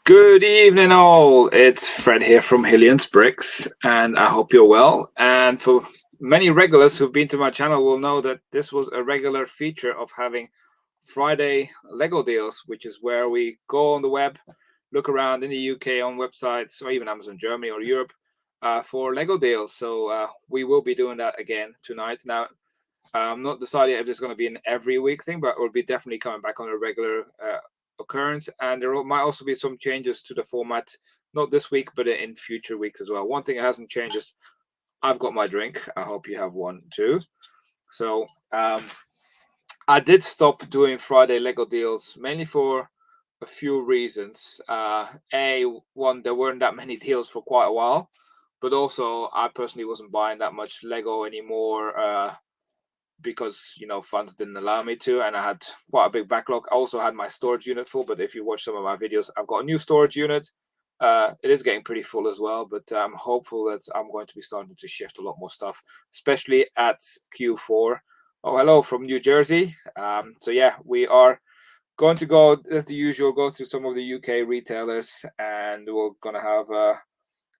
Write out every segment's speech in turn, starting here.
Good evening, all. It's Fred here from Hillians Bricks, and I hope you're well. And for many regulars who've been to my channel will know that this was a regular feature of having Friday Lego deals, which is where we go on the web, look around in the UK on websites, or even Amazon Germany or Europe for Lego deals. So we will be doing that again tonight. Now, I'm not decided if it's going to be an every week thing, but we'll be definitely coming back on a regular occurrence. And there might also be some changes to the format, not this week, but in future weeks as well. One thing that hasn't changed is I've got my drink. I hope you have one too. So I did stop doing Friday Lego deals mainly for a few reasons. One, there weren't that many deals for quite a while, but also I personally wasn't buying that much Lego anymore. Because funds didn't allow me to, and I had quite a big backlog. I also had my storage unit full, but if you watch some of my videos, I've got a new storage unit. It is getting pretty full as well, but I'm hopeful that I'm going to be starting to shift a lot more stuff, especially at Q4. Oh, hello from New Jersey. So yeah, we are going to go as the usual, go through some of the UK retailers, and we're gonna have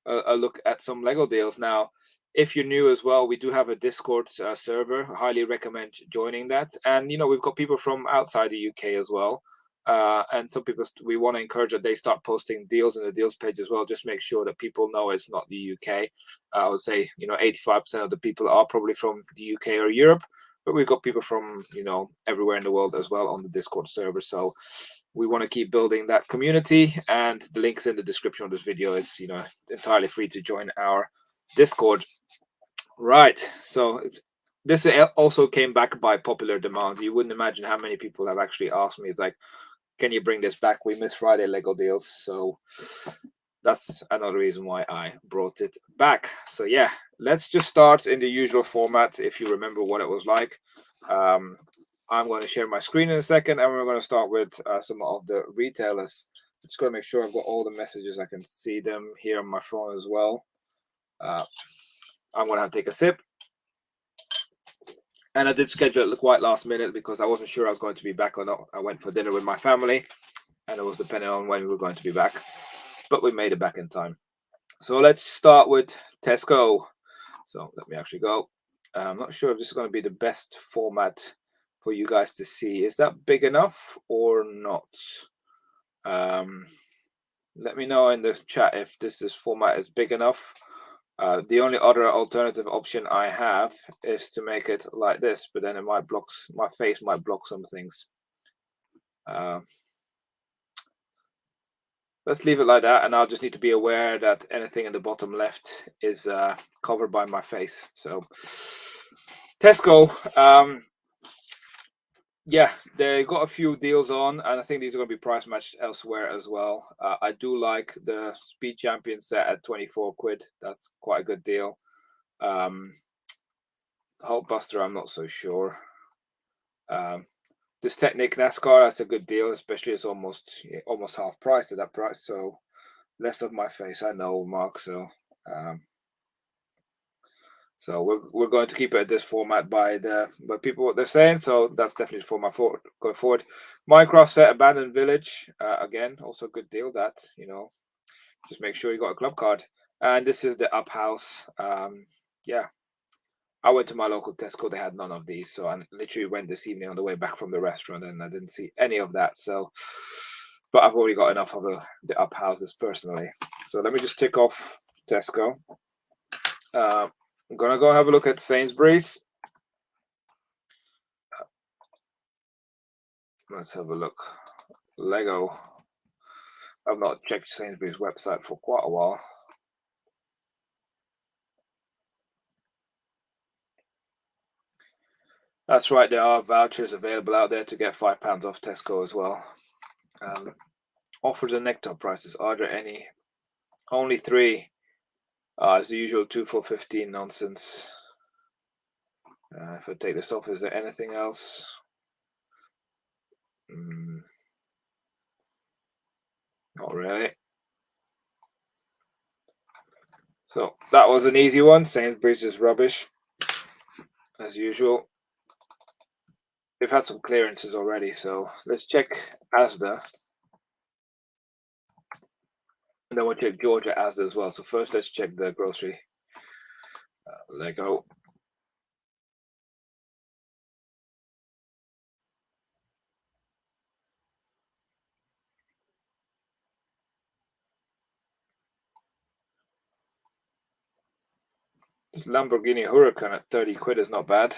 a look at some Lego deals. Now, if you're new as well, we do have a Discord server. I highly recommend joining that. And we've got people from outside the UK as well. And some people, we want to encourage that they start posting deals in the deals page as well. Just make sure that people know it's not the UK. I would say 85% of the people are probably from the UK or Europe, but we've got people from everywhere in the world as well on the Discord server. So we want to keep building that community, and the link's in the description of this video. It's entirely free to join our Discord. Right, so this also came back by popular demand. You wouldn't imagine how many people have actually asked me. It's like, can you bring this back? We miss Friday Lego deals. So that's another reason why I brought it back. So yeah, let's just start in the usual format, if you remember what it was like. I'm going to share my screen in a second, and we're going to start with some of the retailers. Just going to make sure I've got all the messages. I can see them here on my phone as well. I'm going to have to take a sip. And I did schedule it quite last minute because I wasn't sure I was going to be back or not. I went for dinner with my family, and it was depending on when we were going to be back. But we made it back in time. So let's start with Tesco. So let me actually go. I'm not sure if this is going to be the best format for you guys to see. Is that big enough or not? Let me know in the chat if this format is big enough. The only other alternative option I have is to make it like this, but then it might block, my face might block some things. Let's leave it like that, and I'll just need to be aware that anything in the bottom left is covered by my face. So Tesco, yeah, they got a few deals on, and I think these are going to be price matched elsewhere as well. I do like the Speed Champion set at 24 quid. That's quite a good deal. Hulkbuster, I'm not so sure. This Technic NASCAR, that's a good deal, especially it's almost half price at that price. So less of my face, I know, Mark. So we're going to keep it at this format by people what they're saying. So that's definitely the format going forward. Minecraft set Abandoned Village, again, also a good deal. That just make sure you got a club card. And this is the Up House. Yeah. I went to my local Tesco. They had none of these. So I literally went this evening on the way back from the restaurant, and I didn't see any of that. So, but I've already got enough of the Up Houses personally. So let me just tick off Tesco. I'm going to go have a look at Sainsbury's. Let's have a look. Lego. I've not checked Sainsbury's website for quite a while. That's right, there are vouchers available out there to get £5 off Tesco as well. Offers and nectar prices. Are there any? Only 3. It's the usual 2 for 15 nonsense. If I take this off, is there anything else? Not really. So that was an easy one. Sainsbury's is rubbish, as usual. They've had some clearances already, so let's check Asda. And then we'll check Georgia Asda as well. So first, let's check the grocery. Lego. This Lamborghini Huracan at 30 quid is not bad.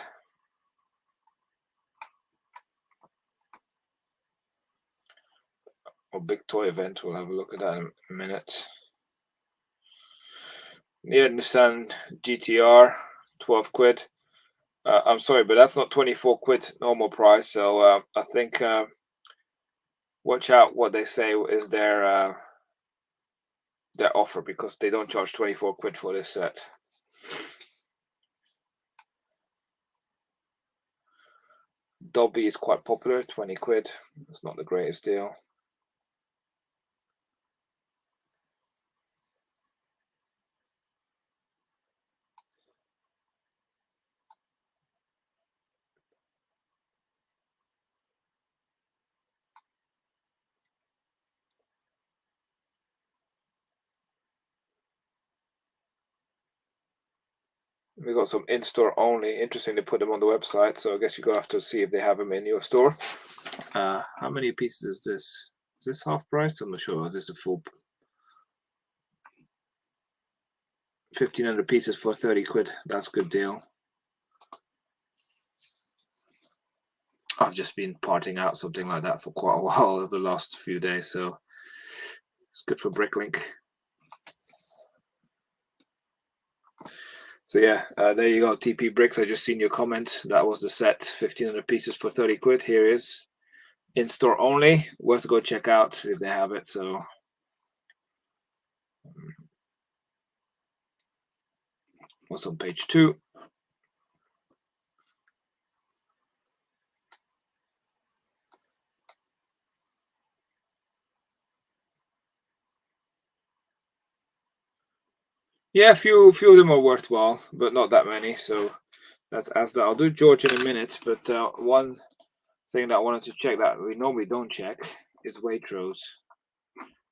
Or big toy event, we'll have a look at that in a minute. Yeah, Nissan GTR, 12 quid. I'm sorry, but that's not 24 quid normal price. So I think watch out what they say is their offer, because they don't charge 24 quid for this set. Dobby is quite popular, 20 quid. It's not the greatest deal. We got some in-store only. Interesting to put them on the website, so I guess you go have to see if they have them in your store. How many pieces is this? Is this half price? I'm not sure. This is a full 1,500 pieces for 30 quid. That's a good deal. I've just been parting out something like that for quite a while over the last few days, so it's good for bricklink. So yeah, there you go, TP Bricks. I just seen your comment. That was the set, 1,500 pieces for 30 quid. Here is in store only. Worth to go check out if they have it. So what's on page 2? Yeah, a few of them are worthwhile, but not that many. So that's Asda. I'll do George in a minute, but one thing that I wanted to check that we normally don't check is Waitrose.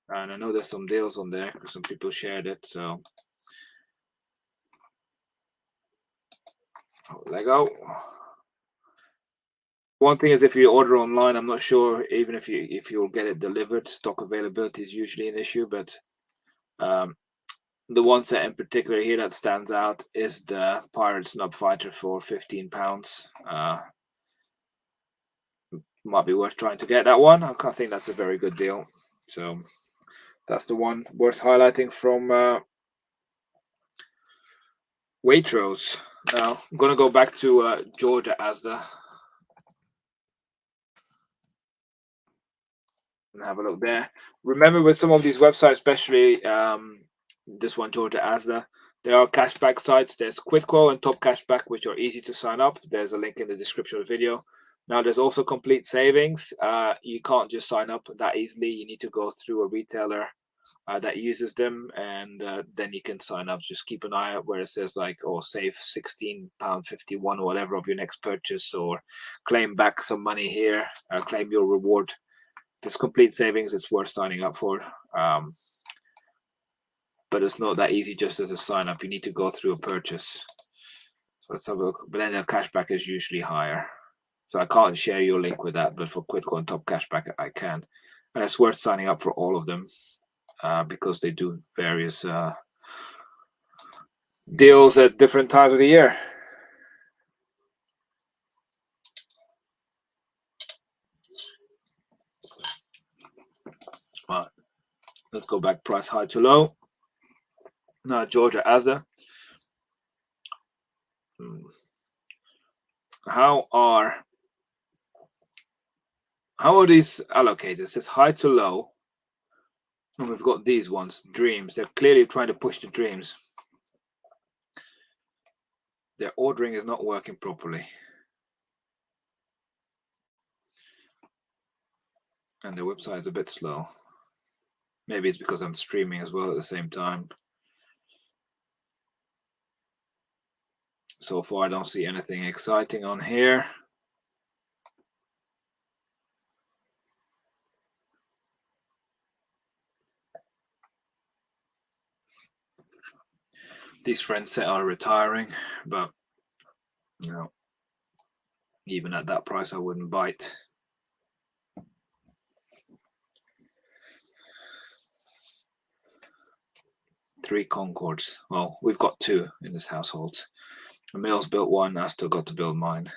And I know there's some deals on there because some people shared it. So Lego. One thing is, if you order online, I'm not sure even if you'll get it delivered. Stock availability is usually an issue, but the one set in particular here that stands out is the Pirate Snub Fighter for £15. Might be worth trying to get that one. I think that's a very good deal. So that's the one worth highlighting from Waitrose. Now I'm going to go back to Georgia Asda and have a look there. Remember, with some of these websites, especially this one, Georgia Asda, there are cashback sites. There's Quidquo and Top Cashback, which are easy to sign up. There's a link in the description of the video. Now, there's also Complete Savings. You can't just sign up that easily. You need to go through a retailer that uses them, and then you can sign up. Just keep an eye out where it says like, oh, save £16.51 or whatever of your next purchase, or claim back some money here, claim your reward. This Complete Savings, it's worth signing up for. But it's not that easy just as a sign up. You need to go through a purchase. So let's have a look. But then the cashback is usually higher. So I can't share your link with that, but for Quidco and Top Cashback, I can. And it's worth signing up for all of them because they do various deals at different times of the year. Let's go back price high to low. Now, Georgia Asda. How are these allocated? It says high to low. And we've got these ones, Dreams. They're clearly trying to push the Dreams. Their ordering is not working properly. And their website is a bit slow. Maybe it's because I'm streaming as well at the same time. So far, I don't see anything exciting on here. These friends are retiring, but no, even at that price, I wouldn't bite. Three Concords. Well, we've got two in this household. Emil's built one. I still got to build mine.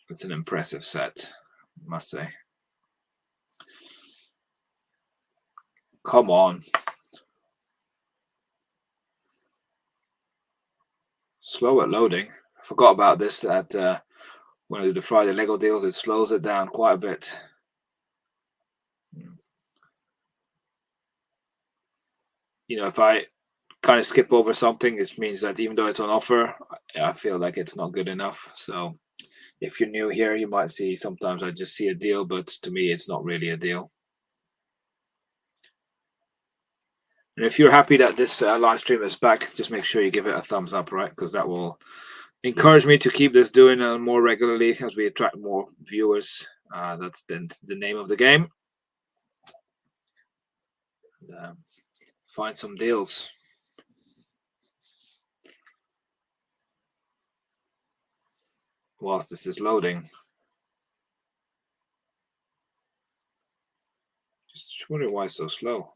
It's an impressive set, I must say. Come on. Slow at loading. I forgot about this at when I do the Friday Lego deals. It slows it down quite a bit. You know, if I kind of skip over something, it means that even though it's on offer, I feel like it's not good enough. So if you're new here, you might see sometimes I just see a deal, but to me, it's not really a deal. And if you're happy that this live stream is back, just make sure you give it a thumbs up, right? Because that will encourage me to keep this doing more regularly as we attract more viewers. That's the name of the game. Find some deals. Whilst this is loading. Just wondering why it's so slow.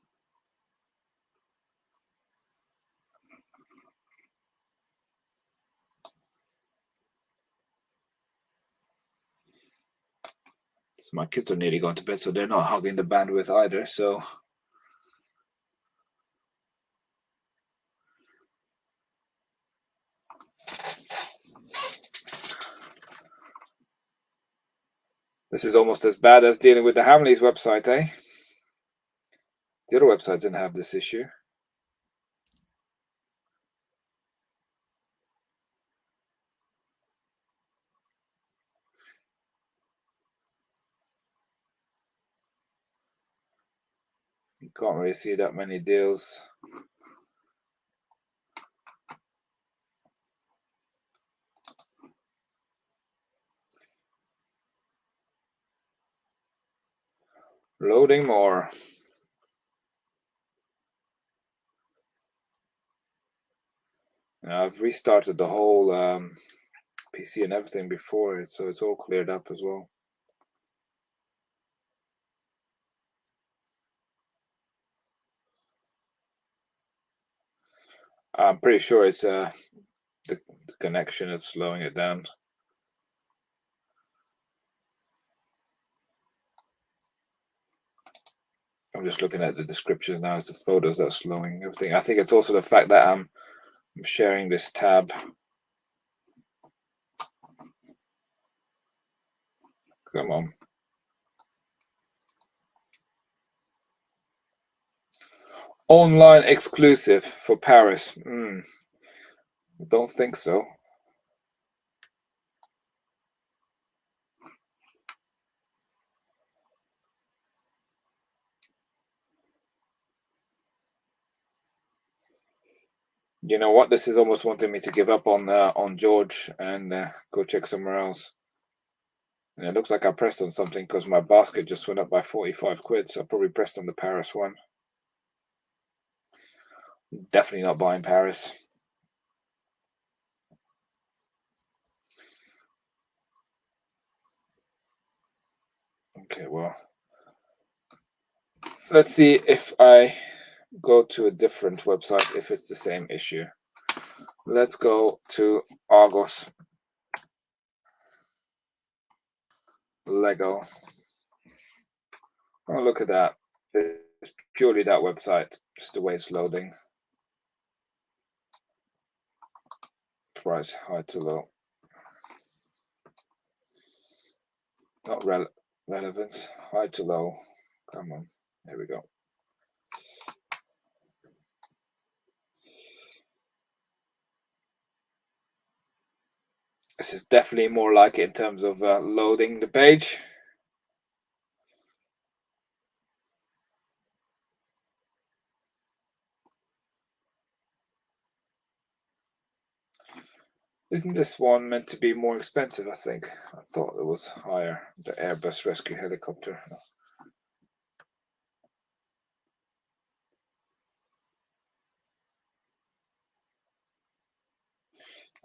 So my kids are nearly going to bed, so they're not hogging the bandwidth either. So this is almost as bad as dealing with the Hamleys website, eh? The other websites didn't have this issue. You can't really see that many deals. Loading more. Now, I've restarted the whole PC and everything before it, so it's all cleared up as well. I'm pretty sure it's the connection that's slowing it down. I'm just looking at the description now. It's the photos that are slowing everything. I think it's also the fact that I'm sharing this tab. Come on. Online exclusive for Paris. Don't think so. You know what? This is almost wanting me to give up on George and go check somewhere else. And it looks like I pressed on something because my basket just went up by 45 quid. So I probably pressed on the Paris one. Definitely not buying Paris. Okay, well, let's see if I go to a different website if it's the same issue. Let's go to Argos. Lego. Oh, look at that. It's purely that website, just the way it's loading. Price high to low. Not relevance. High to low. Come on. There we go. This is definitely more like it in terms of loading the page. Isn't this one meant to be more expensive, I think? I thought it was higher. The Airbus rescue helicopter.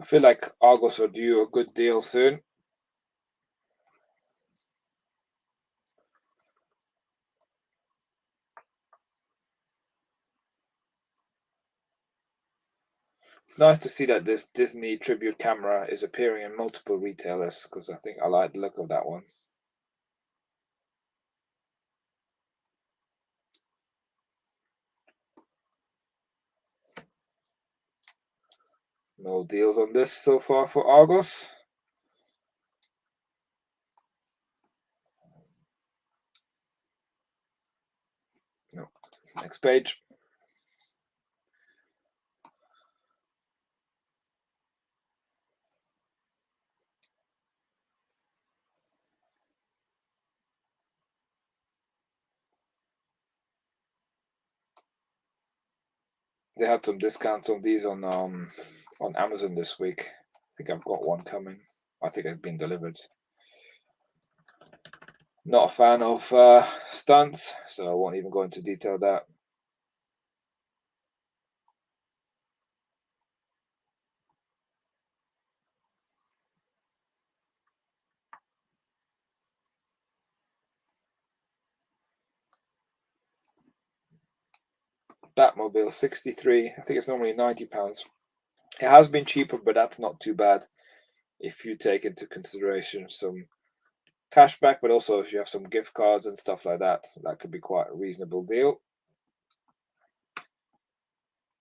I feel like Argos will do a good deal soon. It's nice to see that this Disney tribute camera is appearing in multiple retailers, because I think I like the look of that one. No deals on this so far for Argos. No. Next page. They had some discounts on these on Amazon this week. I think I've got one coming. I think it's been delivered. Not a fan of stunts, so I won't even go into detail that. Batmobile 63. I think it's normally £90. It has been cheaper, but that's not too bad if you take into consideration some cash back, but also if you have some gift cards and stuff like that, that could be quite a reasonable deal.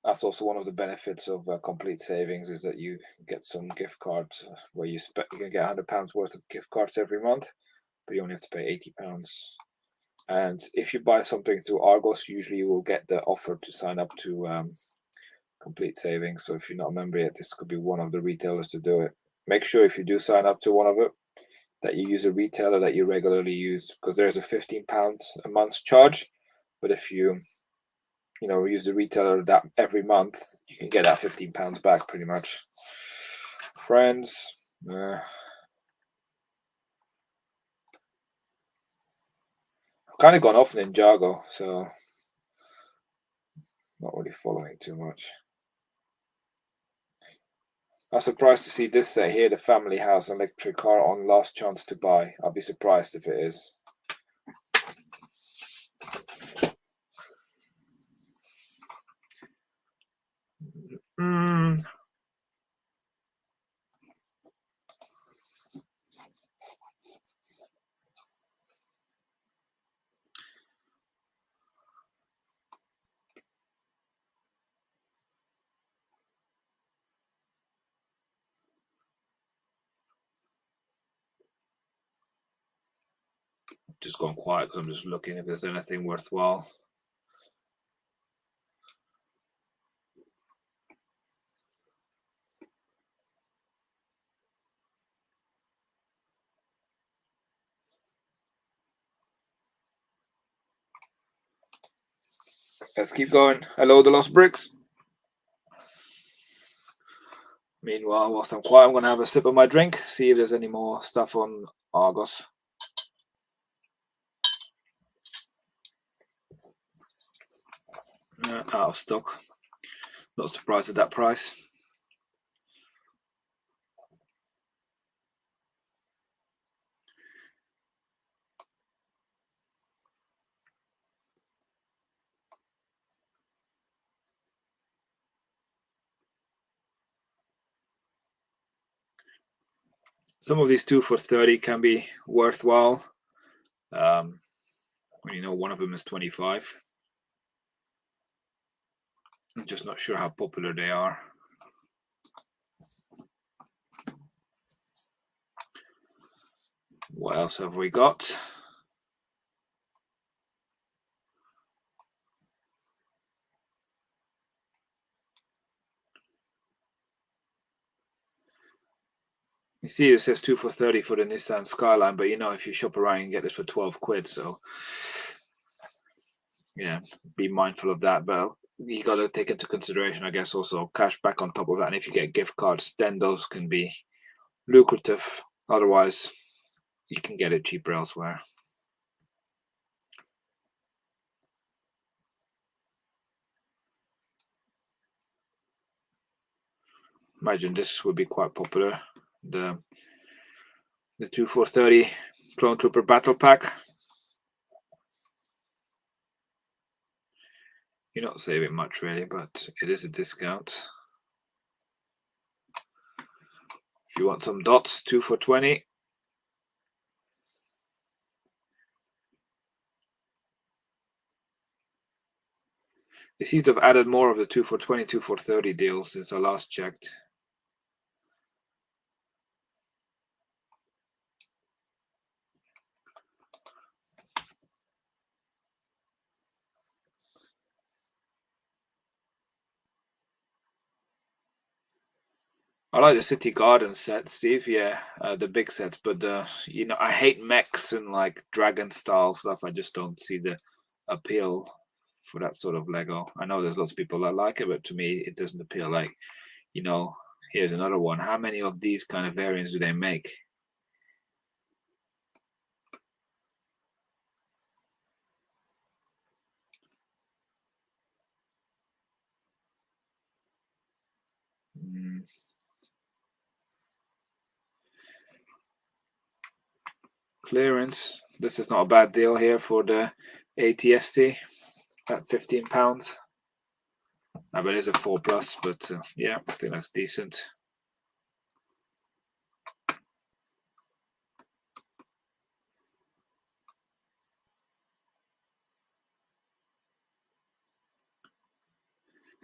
That's also one of the benefits of complete savings, is that you get some gift cards where you can get £100 worth of gift cards every month, but you only have to pay £80. And if you buy something through Argos, usually you will get the offer to sign up to complete savings. So if you're not a member yet, this could be one of the retailers to do it. Make sure if you do sign up to one of it, that you use a retailer that you regularly use, because there's a £15 a month charge. But if you use the retailer that every month, you can get that £15 back pretty much. Friends, I've kind of gone off Ninjago, so not really following too much. I'm surprised to see this set here, the family house electric car on last chance to buy. I'll be surprised if it is. Just gone quiet because I'm just looking if there's anything worthwhile. Let's keep going. Hello, the Lost Bricks. Meanwhile, whilst I'm quiet, I'm going to have a sip of my drink, see if there's any more stuff on Argos. Out of stock. Not surprised at that price. Some of these 2 for £30 can be worthwhile. When one of them is 25. I'm just not sure how popular they are. What else have we got? You see, it says 2 for £30 for the Nissan Skyline, but if you shop around, you can get this for 12 quid. So, yeah, be mindful of that. But you got to take into consideration, I guess, also cash back on top of that. And if you get gift cards, then those can be lucrative. Otherwise, you can get it cheaper elsewhere. Imagine this would be quite popular. The 2 for 30 Clone Trooper Battle Pack. You're not saving much really, but it is a discount. If you want some dots, 2 for 20. They seem to have added more of the 2 for 20, 2 for 30 deals since I last checked. I like the City Garden set, Steve. Yeah, the big sets, but I hate mechs and like dragon style stuff. I just don't see the appeal for that sort of Lego. I know there's lots of people that like it, but to me, it doesn't appeal. Like, here's another one. How many of these kind of variants do they make? Clearance. This is not a bad deal here for the ATST at £15. I bet it's a 4+, but yeah, I think that's decent.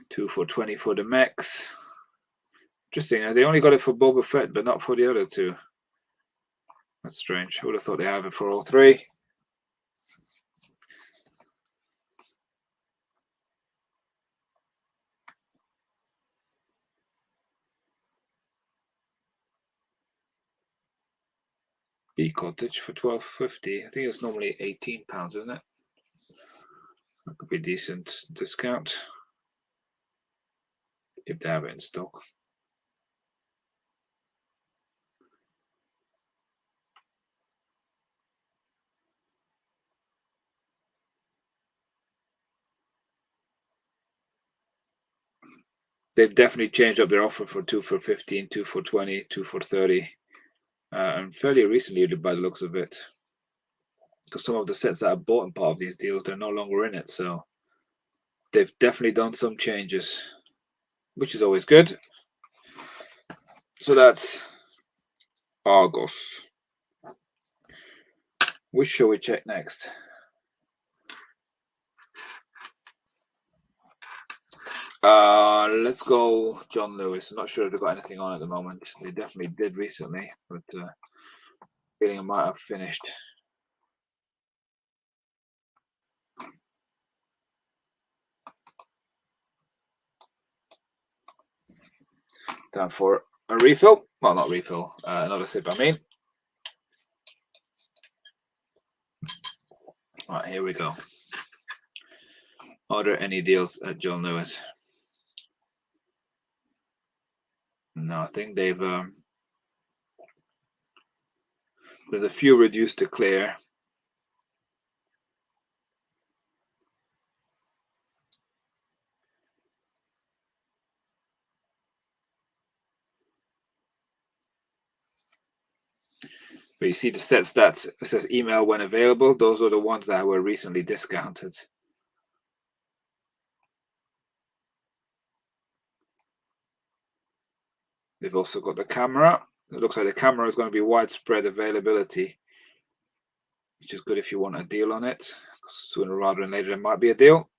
Two for 20 for the mechs. Interesting. They only got it for Boba Fett, but not for the other two. That's strange. I would have thought they have it for all three. Bee Cottage for £12.50. I think it's normally £18, isn't it? That could be a decent discount if they have it in stock. They've definitely changed up their offer for 2 for 15, 2 for 20, 2 for 30. And fairly recently, by the looks of it. Because some of the sets that I bought in part of these deals, they're no longer in it. So they've definitely done some changes, which is always good. So that's Argos. Which shall we check next? Let's go John Lewis. I'm not sure if they've got anything on at the moment. They definitely did recently, but feeling I might have finished. Time for a refill. Well, not refill, another sip, I mean. Right, here we go. Are there any deals at John Lewis? No, I think they've... there's a few reduced to clear. But you see the set stats, it says email when available. Those are the ones that were recently discounted. They've also got the camera. It looks like the camera is going to be widespread availability, which is good if you want a deal on it. Sooner rather than later, there might be a deal.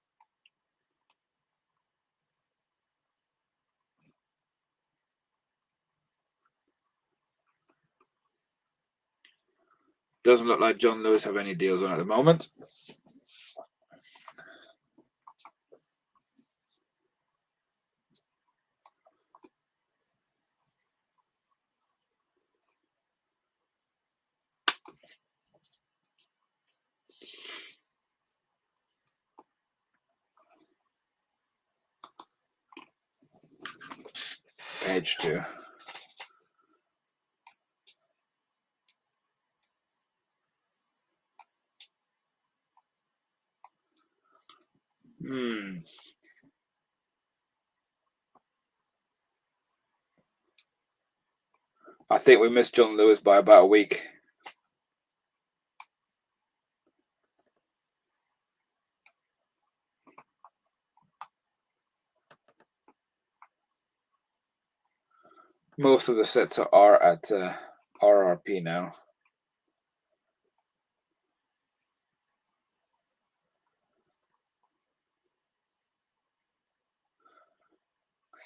Doesn't look like John Lewis have any deals on at the moment. Page 2. I think we missed John Lewis by about a week. Most of the sets are at RRP now.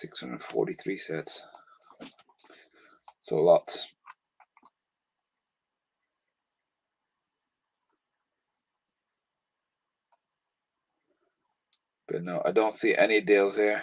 $643 sets. It's a lot. But no, I don't see any deals here.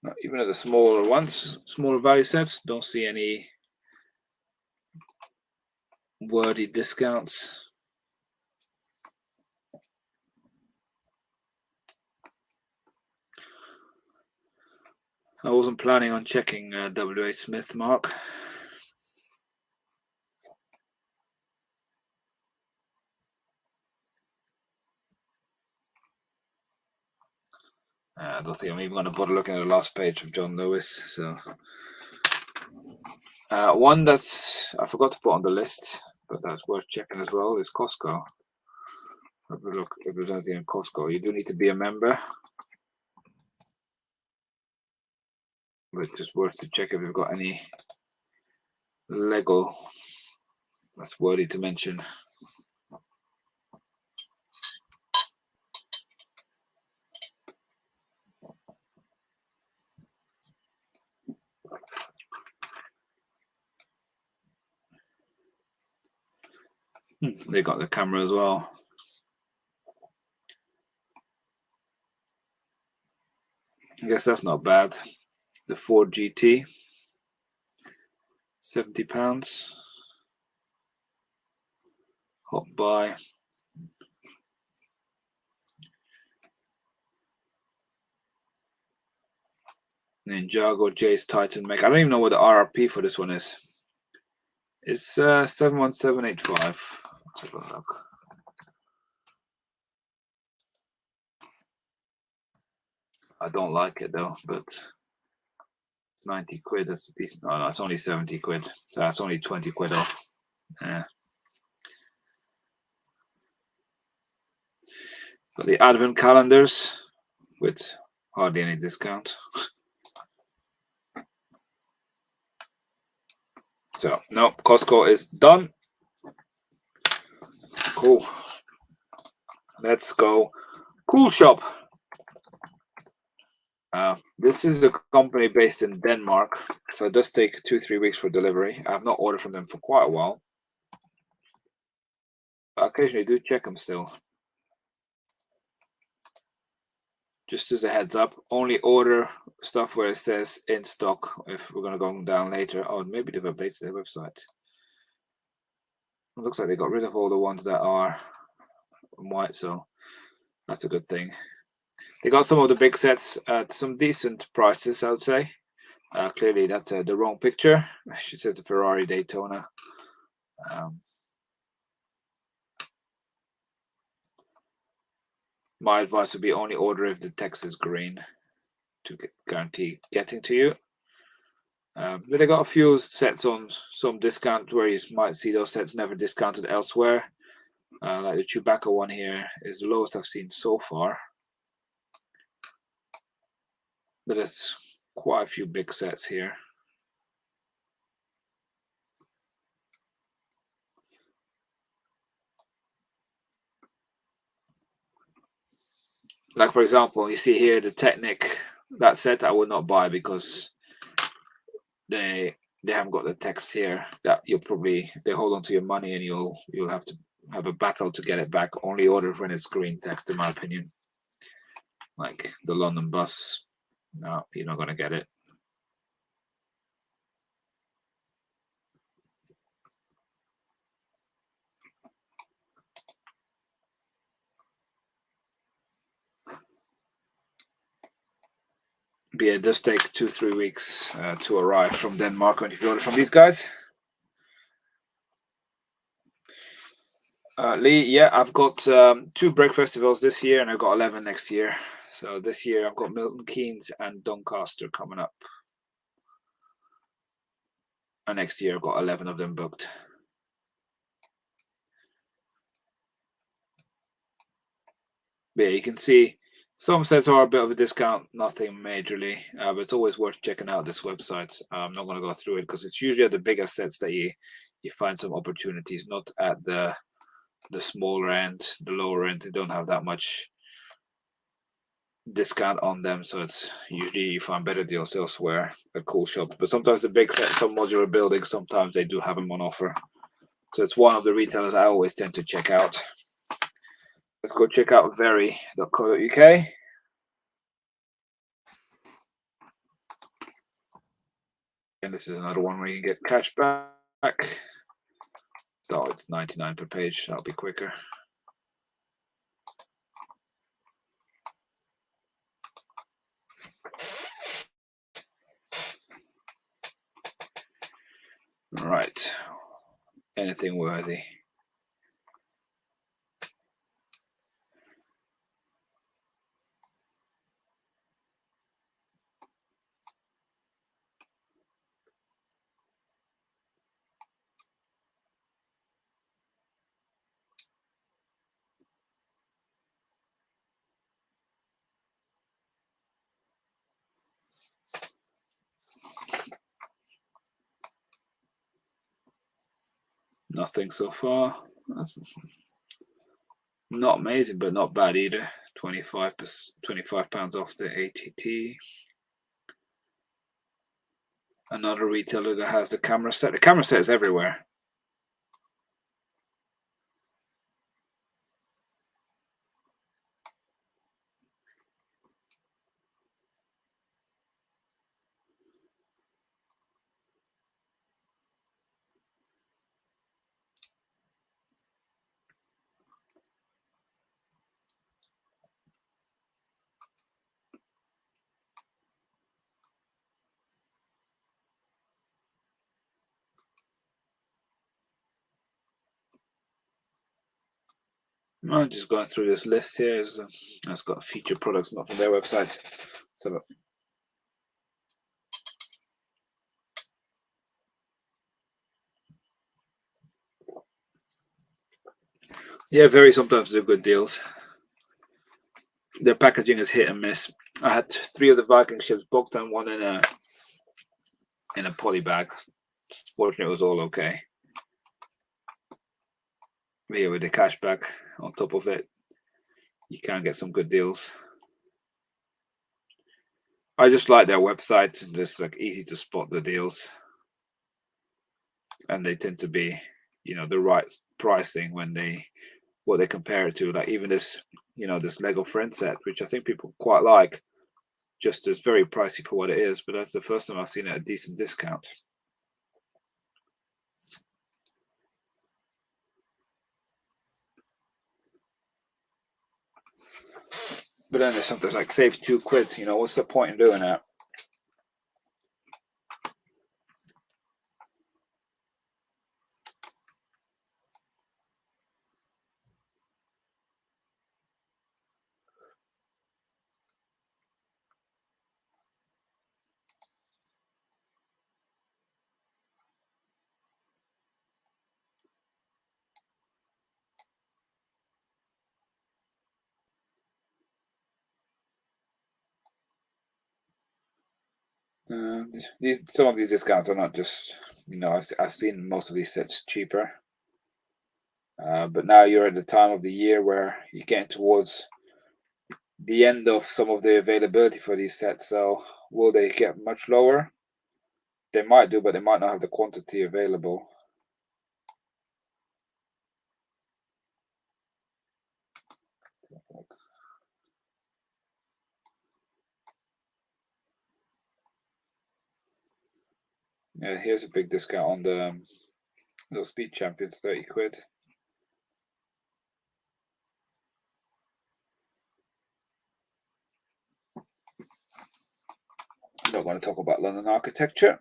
Not even at the smaller ones, smaller value sets, don't see any wordy discounts. I wasn't planning on checking WA Smith, Mark. I don't think I'm even going to bother looking at the last page of John Lewis. So, one that's I forgot to put on the list, but that's worth checking as well, is Costco. Have a look if there's anything in Costco. You do need to be a member, but just worth to check if we've got any Lego that's worthy to mention. They got the camera as well. I guess that's not bad. The Ford GT, £70. Hot buy. Ninjago Jay's Titan Mech. I don't even know what the RRP for this one is. It's 71785. Let's have a look. I don't like it though, but 90 quid, that's a decent. Oh no, it's only 70 quid. So that's only 20 quid off. Yeah. Got the advent calendars with hardly any discount. So no, Costco is done. Cool. Let's go Cool Shop. This is a company based in Denmark, so it does take 2-3 weeks for delivery. I have not ordered from them for quite a while, but I occasionally do check them still. Just as a heads up, only order stuff where it says in stock if we're going to go down later. Oh, maybe they've updated their website. It looks like they got rid of all the ones that are white, so that's a good thing. They got some of the big sets at some decent prices, I would say. Clearly, that's the wrong picture. She says the Ferrari Daytona. My advice would be only order if the text is green to guarantee getting to you. But they got a few sets on some discount where you might see those sets never discounted elsewhere. Like the Chewbacca one here is the lowest I've seen so far. But it's quite a few big sets here. Like, for example, you see here the Technic, that set I would not buy because they haven't got the text here. That they hold on to your money and you'll have to have a battle to get it back. Only order when it's green text, in my opinion. Like the London bus, no, you're not gonna get it. But yeah, it does take 2-3 weeks to arrive from Denmark when you order from these guys. Lee, yeah, I've got 2 brick festivals this year, and I've got 11 next year. So this year I've got Milton Keynes and Doncaster coming up, and next year I've got 11 of them booked. But yeah, you can see some sets are a bit of a discount, nothing majorly, but it's always worth checking out this website. I'm not going to go through it because it's usually at the bigger sets that you find some opportunities, not at the smaller end, the lower end. They don't have that much discount on them, so it's usually you find better deals elsewhere at cool shops. But sometimes the big sets, some modular buildings, sometimes they do have them on offer. So it's one of the retailers I always tend to check out. Let's go check out very.co.uk. And this is another one where you get cash back. Oh, it's 99 per page. That'll be quicker. Right. Anything worthy. Nothing so far. That's not amazing, but not bad either. 25 pounds off the ATT. Another retailer that has the camera set. The camera set is everywhere. I'm just going through this list here. It's got featured products, not from their website. So yeah, very sometimes do good deals. Their packaging is hit and miss. I had 3 of the Viking ships booked and one in a poly bag. Fortunately, it was all okay. But yeah, with the cashback on top of it, you can get some good deals. I just like their website. It's like easy to spot the deals, and they tend to be, the right pricing when what they compare it to. Like even this, this Lego Friend set, which I think people quite like, just is very pricey for what it is. But that's the first time I've seen it at a decent discount. But then there's something like save £2. What's the point in doing that? Some of these discounts are not just, I've seen most of these sets cheaper. But now you're at the time of the year where you're getting towards the end of some of the availability for these sets. So will they get much lower? They might do, but they might not have the quantity available. Yeah, here's a big discount on the little Speed Champions, 30 quid. not going to talk about London architecture.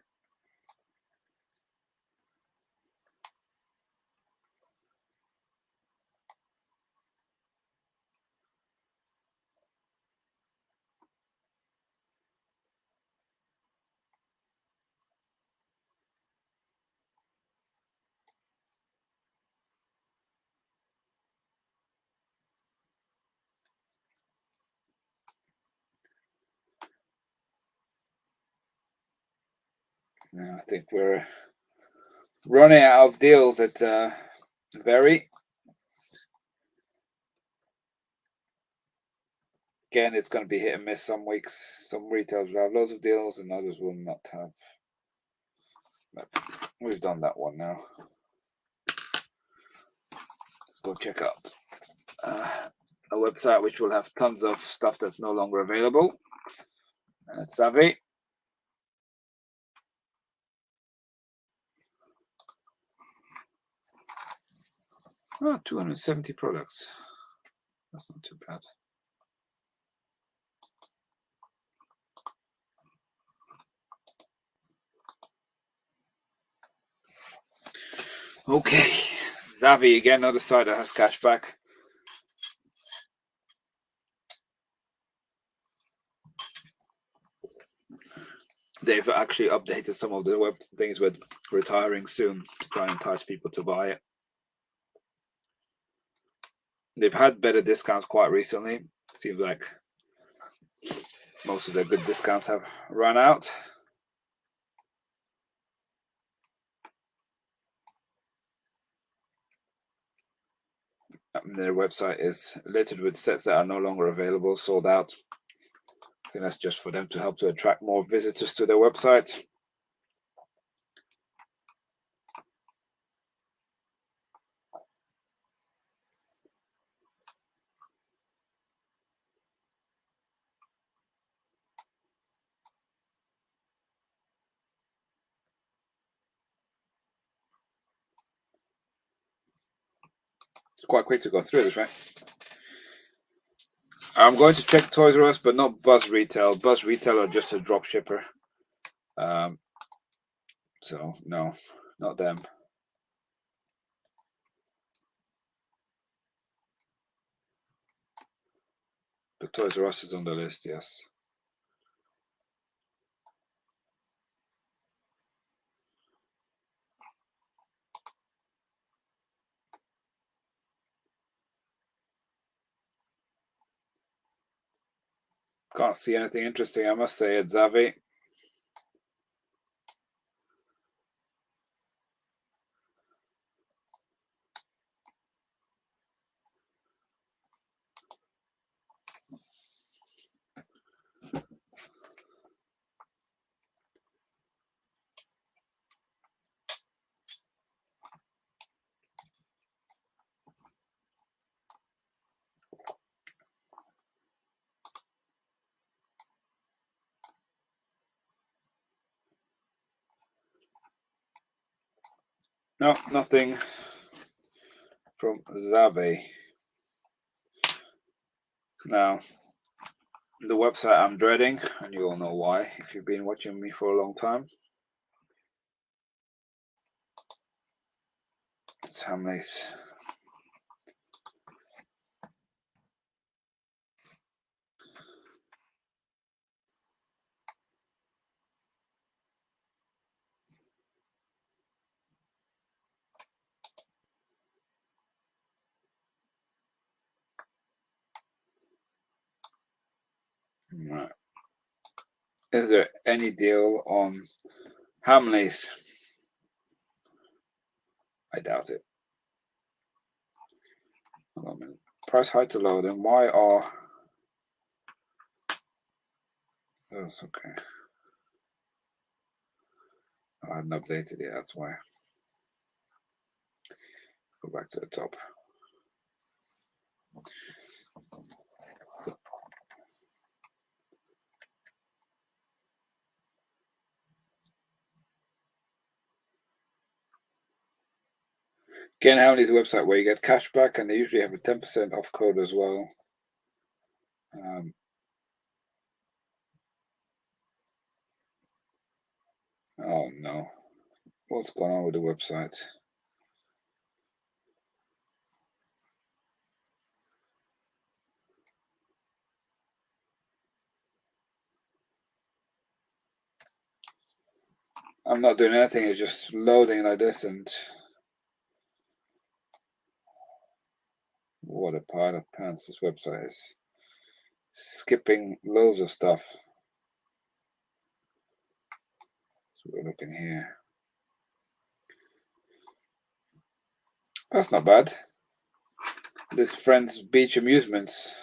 Now, I think we're running out of deals at Very. Again, it's going to be hit and miss some weeks. Some retailers will have loads of deals and others will not have. But we've done that one now. Let's go check out a website which will have tons of stuff that's no longer available. And it's Savvy. Oh, 270 products. That's not too bad. Okay, Zavvi again, another site that has cashback. They've actually updated some of the web things with retiring soon to try and entice people to buy it. They've had better discounts quite recently. Seems like most of their good discounts have run out. Their website is littered with sets that are no longer available, sold out. I think that's just for them to help to attract more visitors to their website. It's quite quick to go through this, right? I'm going to check Toys R Us, but not Buzz Retail. Buzz Retail are just a drop shipper. So, no, not them. But Toys R Us is on the list, yes. Can't see anything interesting, I must say, at Zavvi. No, nothing from Zavvi. Now, the website I'm dreading, and you all know why if you've been watching me for a long time. It's Hamleys. Right. Is there any deal on Hamleys? I doubt it. Hold on a minute. Price high to low, then why are... That's okay. I hadn't updated it, that's why. Go back to the top. Again, Hamleys website where you get cash back, and they usually have a 10% off code as well. Oh no. What's going on with the website? I'm not doing anything, it's just loading like this, and what a pile of pants this website is. Skipping loads of stuff. So we're looking here. That's not bad. This Friends Beach Amusements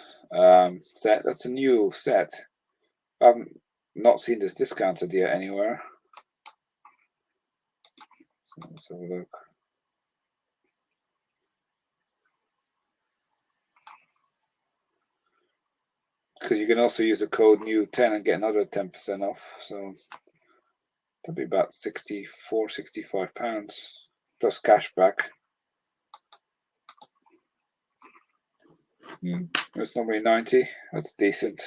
set, that's a new set. I've not seen this discounted yet anywhere. So let's have a look. Because you can also use the code NEW10 and get another 10% off. So that'd be about £65 plus cashback. It's normally 90. That's decent.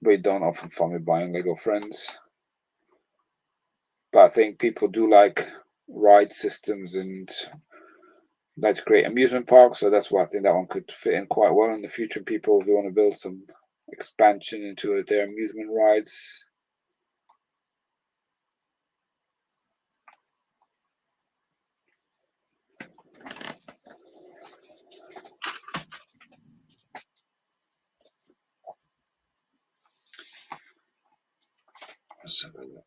But you don't often find me buying Lego Friends. But I think people do like ride systems and like to create amusement parks, so that's why I think that one could fit in quite well in the future. People who want to build some expansion into their amusement rides. Let's have a look.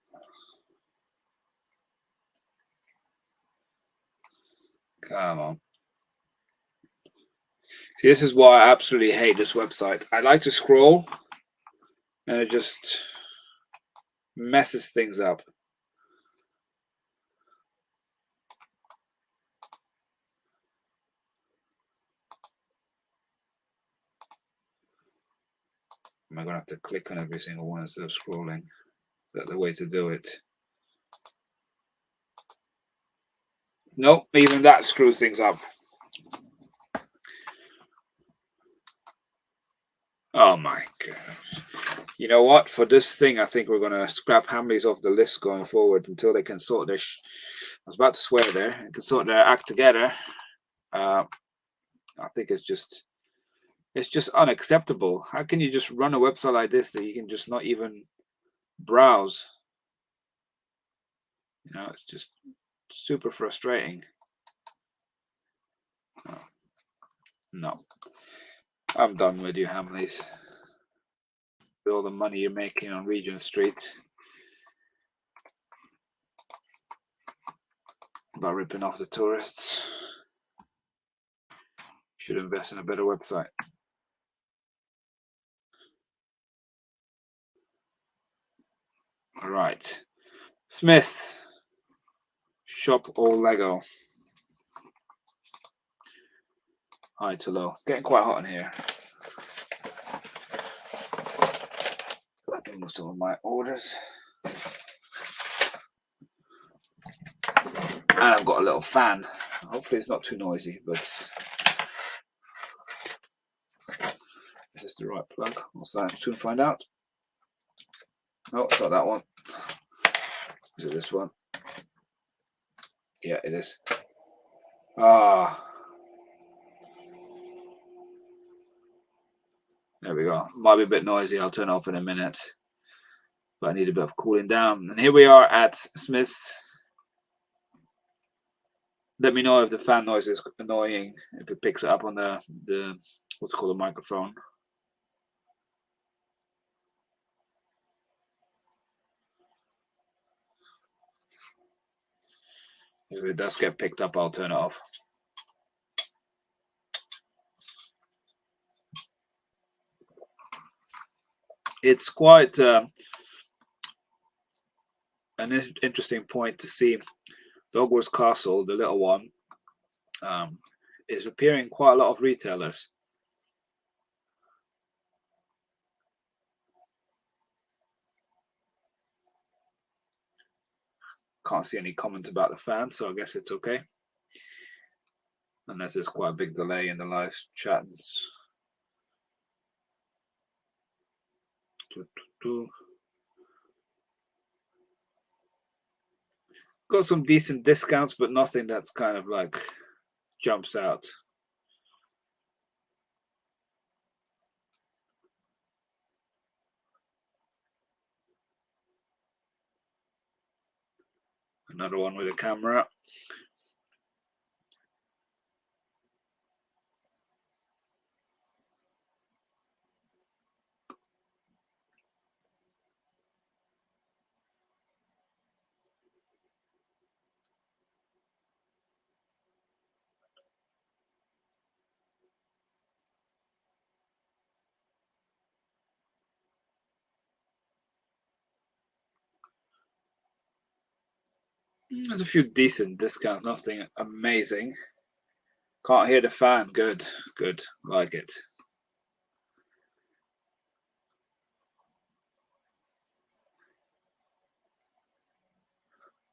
Come on. See, this is why I absolutely hate this website. I like to scroll, and it just messes things up. Am I going to have to click on every single one instead of scrolling? Is that the way to do it? Nope, even that screws things up. Oh my gosh. You know what? For this thing, I think we're going to scrap Hamleys off the list going forward until they can sort their... I was about to swear there. They can sort their act together. I think it's just unacceptable. How can you just run a website like this that you can just not even browse? You know, it's just super frustrating. Oh, no. I'm done with you, Hamleys. With all the money you're making on Regent Street by ripping off the tourists. Should invest in a better website. All right. Smyths. Shop all Lego. High to low. Getting quite hot in here. Let me move some of my orders. And I've got a little fan. Hopefully it's not too noisy, but is this the right plug? We'll soon find out. Oh, it's not that one. Is it this one? Yeah, it is. Ah. There we go. Might be a bit noisy. I'll turn off in a minute. But I need a bit of cooling down. And here we are at Smyths. Let me know if the fan noise is annoying, if it picks it up on the what's called a microphone. If it does get picked up, I'll turn it off. It's quite an interesting point to see Dogwarts Castle, the little one, is appearing quite a lot of retailers. Can't see any comments about the fan, so I guess it's okay. Unless there's quite a big delay in the live chat. got some decent discounts, but nothing that's kind of like jumps out. Another one with a camera. There's a few decent discounts, nothing amazing. Can't hear the fan. Good, good. Like it.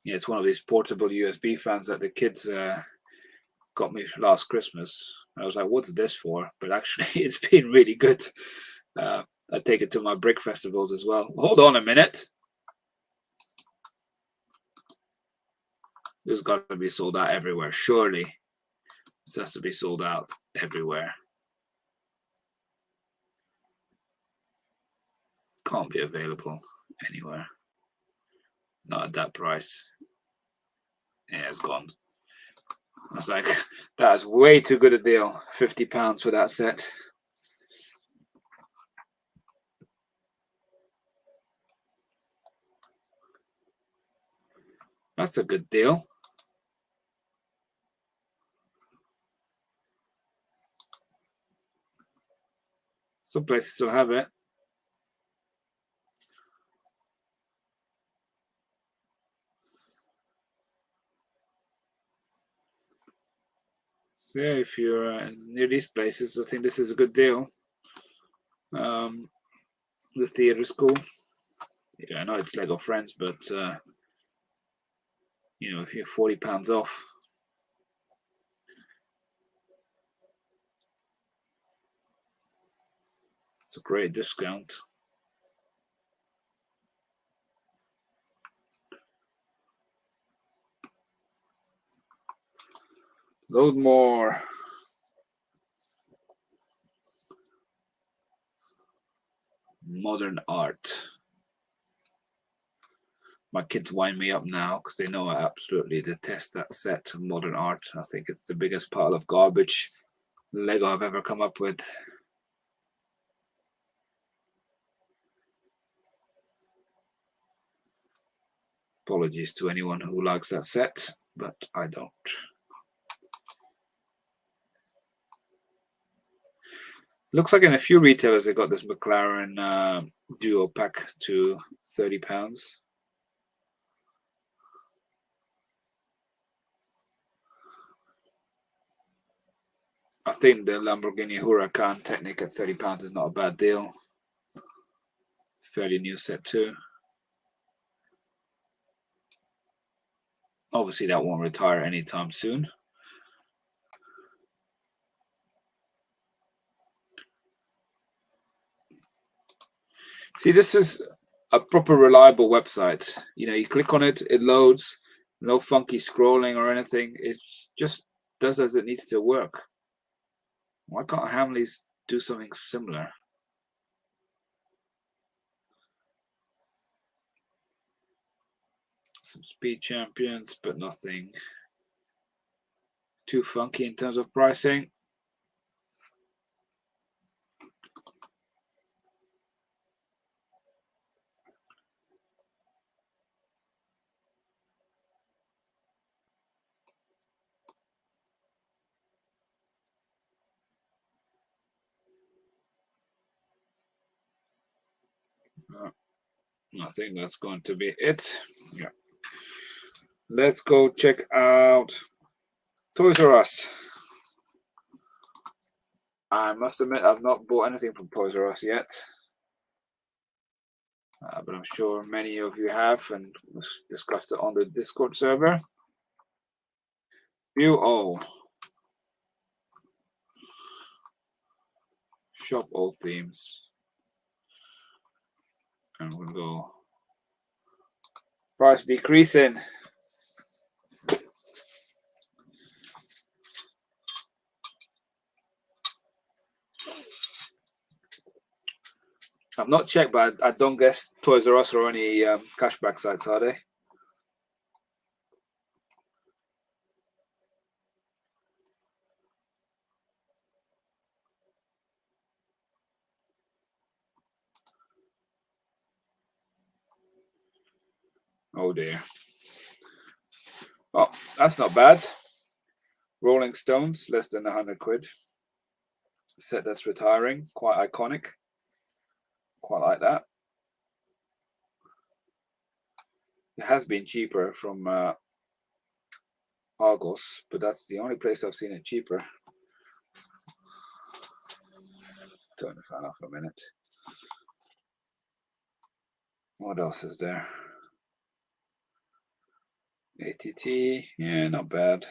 Yeah, it's one of these portable USB fans that the kids got me last Christmas. I was like, what's this for? But actually, it's been really good. I take it to my brick festivals as well. Hold on a minute. This has got to be sold out everywhere. Surely this has to be sold out everywhere. Can't be available anywhere. Not at that price. Yeah, it's gone. I was like, that's way too good a deal. £50 for that set. That's a good deal. Some places still have it. So yeah, if you're near these places, I think this is a good deal. The theatre is cool. Yeah, I know it's Lego Friends, but you know, if you're £40 off, it's a great discount. Load more. Modern art. My kids wind me up now because they know I absolutely detest that set of modern art. I think it's the biggest pile of garbage Lego I've ever come up with. Apologies to anyone who likes that set, but I don't. Looks like in a few retailers they got this McLaren Duo pack to £30. I think the Lamborghini Huracan Technic at £30 is not a bad deal. Fairly new set too. Obviously that won't retire anytime soon. See, this is a proper reliable website. You know, you click on it, it loads, no funky scrolling or anything. It just does as it needs to work. Why can't Hamleys do something similar? Some speed champions, but nothing too funky in terms of pricing. I think that's going to be it. Yeah. Let's go check out Toys R Us. I must admit, I've not bought anything from Toys R Us yet. But I'm sure many of you have, and discussed it on the Discord server. View all. Shop all themes. And we'll go price decreasing. I've not checked, but I don't guess Toys R Us or any cashback sites, are they? Oh dear. Oh, that's not bad. Rolling Stones, less than 100 quid. Set that's retiring, quite iconic. Quite like that. It has been cheaper from Argos, but that's the only place I've seen it cheaper. Turn the fan off a minute. What else is there? ATT, yeah, not bad.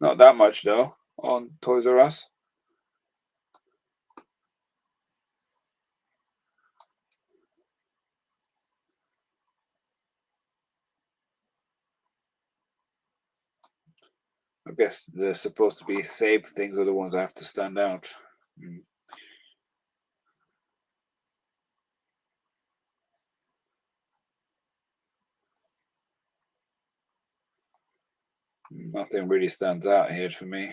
Not that much though on Toys R Us. I guess they're supposed to be saved things are the ones that have to stand out. Nothing really stands out here for me.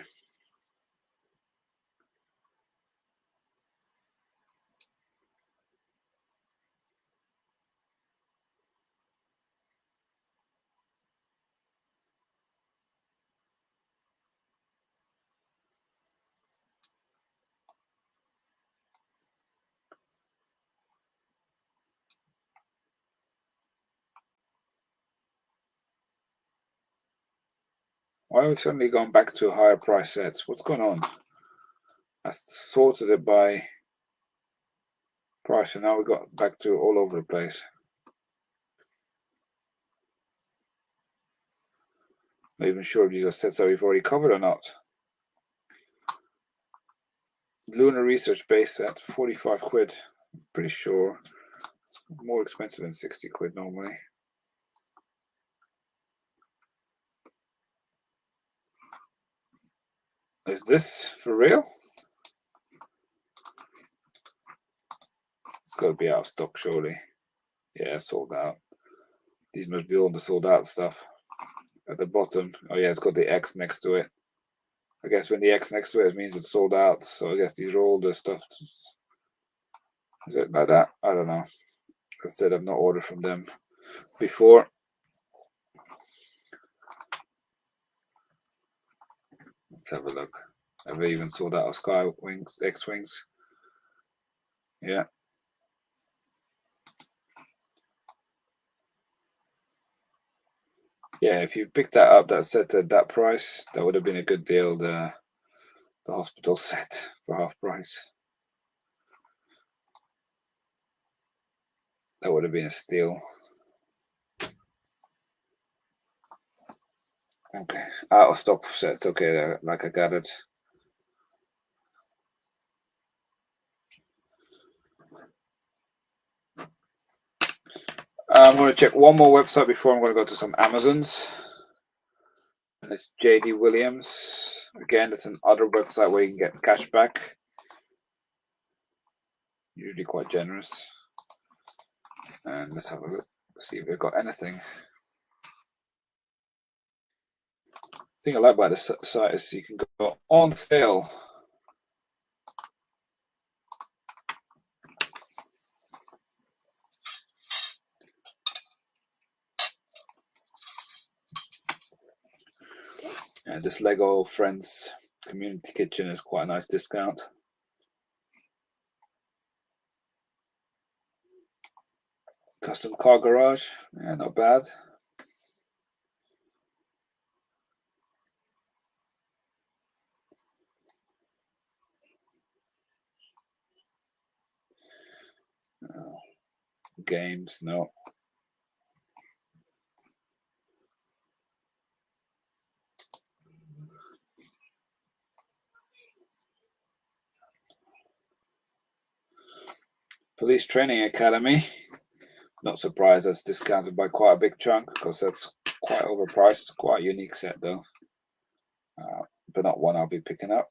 Why are we suddenly going back to higher price sets? What's going on? I sorted it by price, and now we got back to all over the place. Not even sure if these are sets that we've already covered or not. Lunar Research base set, 45 quid. Pretty sure it's more expensive than 60 quid normally. Is this for real? It's got to be out of stock, surely. Yeah, sold out. These must be all the sold out stuff. At the bottom, oh yeah, it's got the X next to it. I guess when the X next to it means it's sold out. So I guess these are all the stuff. Is it like that? I don't know. I said I've not ordered from them before. Let's have a look. Have they even sold out of Sky Wings, X-Wings? Yeah. Yeah, if you picked that up, that set at that price, that would have been a good deal. The hospital set for half price. That would have been a steal. Okay, out of stock sets. Okay, like I gathered. I'm going to check one more website before I'm going to go to some Amazons. And it's JD Williams. Again, it's another website where you can get cash back. Usually quite generous. And let's have a look. See if we've got anything. The thing I like about this site is you can go on sale. And this Lego Friends Community Kitchen is quite a nice discount. Custom car garage, yeah, not bad. Games, no. Police Training Academy. Not surprised that's discounted by quite a big chunk because that's quite overpriced. Quite a unique set though, but not one I'll be picking up.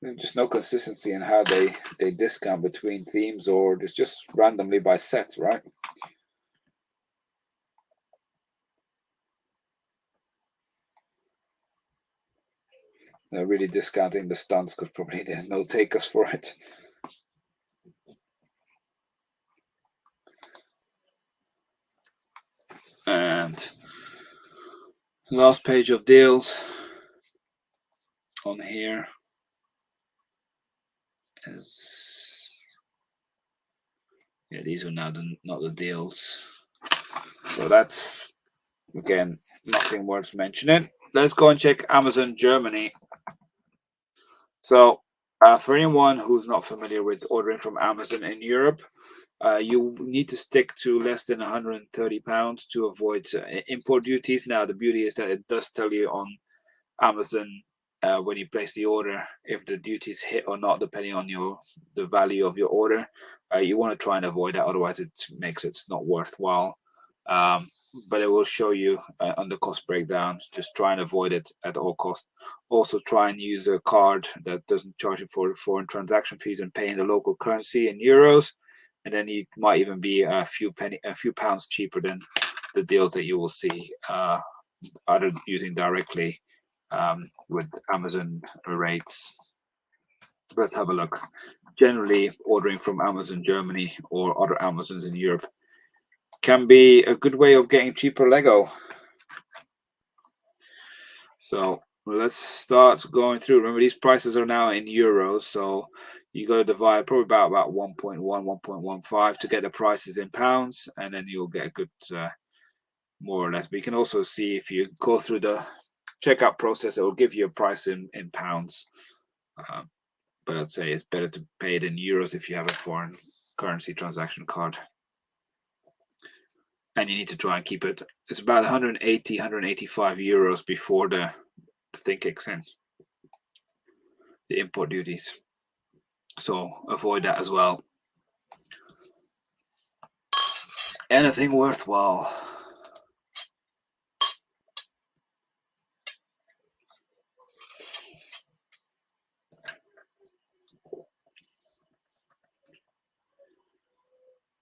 There's just no consistency in how they discount between themes, or it's just randomly by sets, right? They're really discounting the stunts because probably there's no takers for it. And last page of deals on here is, yeah, these are now not the deals. So that's, again, nothing worth mentioning. Let's go and check Amazon Germany. So for anyone who's not familiar with ordering from Amazon in Europe, you need to stick to less than £130 to avoid import duties. Now, the beauty is that it does tell you on Amazon when you place the order if the duties hit or not, depending on the value of your order. You want to try and avoid that, otherwise it makes it not worthwhile. But it will show you on the cost breakdown. Just try and avoid it at all costs. Also, try and use a card that doesn't charge you for foreign transaction fees and pay in the local currency in euros. And then you might even be a few pounds cheaper than the deals that you will see either using directly with Amazon rates. Let's have a look. Generally, ordering from Amazon Germany or other Amazons in Europe can be a good way of getting cheaper Lego. So let's start going through. Remember, these prices are now in euros, so you got to divide probably about 1.1, 1.15 to get the prices in pounds, and then you'll get a good, more or less. But you can also see if you go through the checkout process, it will give you a price in pounds. But I'd say it's better to pay it in euros if you have a foreign currency transaction card. And you need to try and keep it. It's about 180, 185 euros before the thing kicks in, the import duties. So avoid that as well. Anything worthwhile.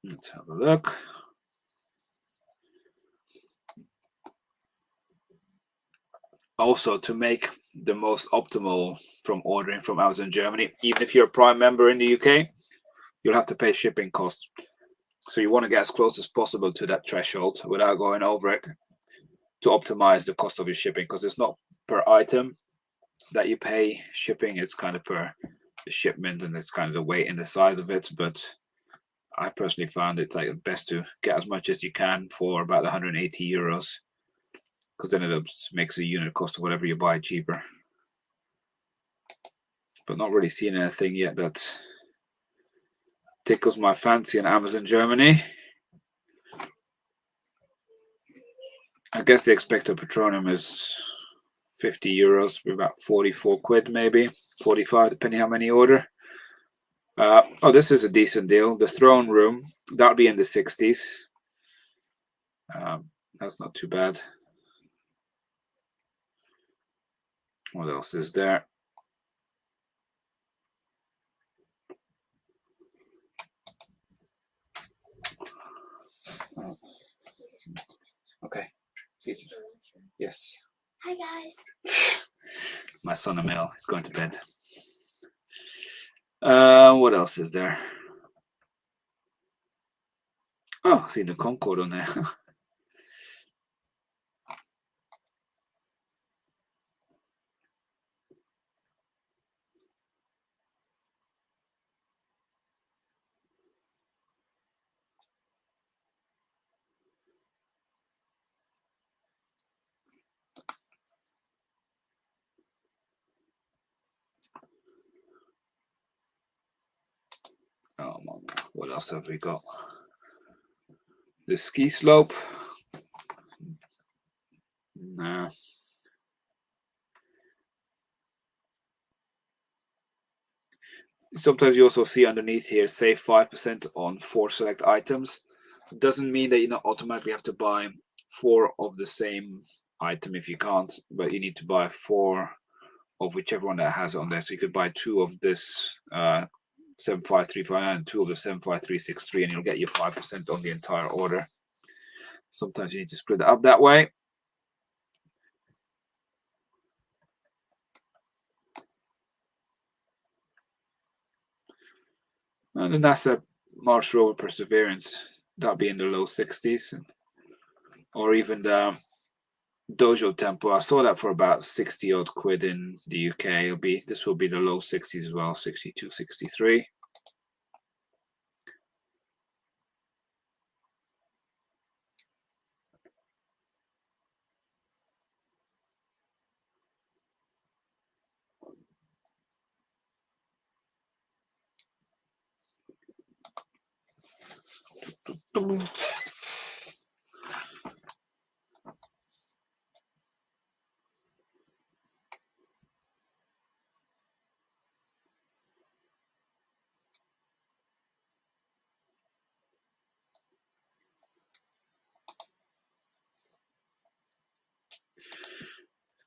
Let's have a look. Also, to make the most optimal from ordering from Amazon Germany, even if you're a Prime member in the UK, you'll have to pay shipping costs. So you want to get as close as possible to that threshold without going over it to optimize the cost of your shipping, because it's not per item that you pay shipping, it's kind of per the shipment, and it's kind of the weight and the size of it. But I personally found it like best to get as much as you can for about 180 euros, because then it makes the unit cost of whatever you buy cheaper. But not really seeing anything yet that tickles my fancy in Amazon Germany. I guess the Expecto Patronum is 50 euros, about 44 quid, maybe 45, depending how many you order. Oh, this is a decent deal. The throne room, that'll be in the 60s. That's not too bad. What else is there? Oh. Okay. Yes. Hi, guys. My son Emil is going to bed. What else is there? Oh, see the Concorde on there. What else have we got? The ski slope. Nah. Sometimes you also see underneath here, save 5% on 4 select items. It doesn't mean that you not automatically have to buy 4 of the same item if you can't, but you need to buy 4 of whichever one that has it on there. So you could buy 2 of this 75359 and 2 of the 75363, and you'll get your 5% on the entire order. Sometimes you need to split it up that way. And then that's a Mars rover Perseverance. That'll be in the low 60s, or even the Dojo Tempo. I saw that for about 60 odd quid in the UK. This will be the low 60s as well, 62, 63.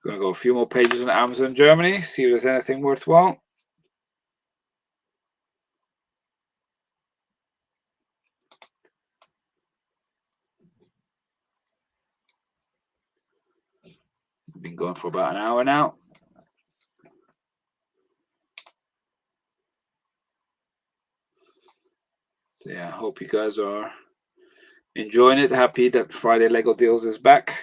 Gonna go a few more pages on Amazon Germany, see if there's anything worthwhile. Been going for about an hour now. So yeah, I hope you guys are enjoying it. Happy that Friday Lego Deals is back.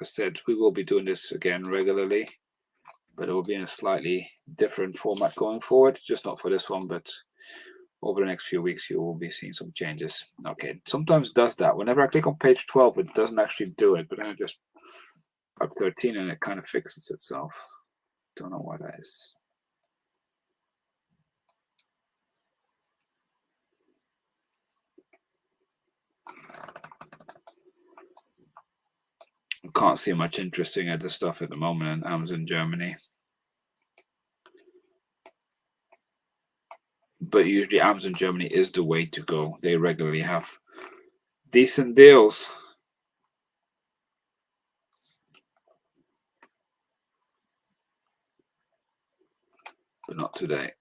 As I said, we will be doing this again regularly, but it will be in a slightly different format going forward. Just not for this one, but over the next few weeks, you will be seeing some changes. Okay, it sometimes does that. Whenever I click on page 12, it doesn't actually do it, but then I just up 13 and it kind of fixes itself. Don't know why that is. I can't see much interesting at the stuff at the moment in Amazon Germany. But usually Amazon Germany is the way to go. They regularly have decent deals. But not today.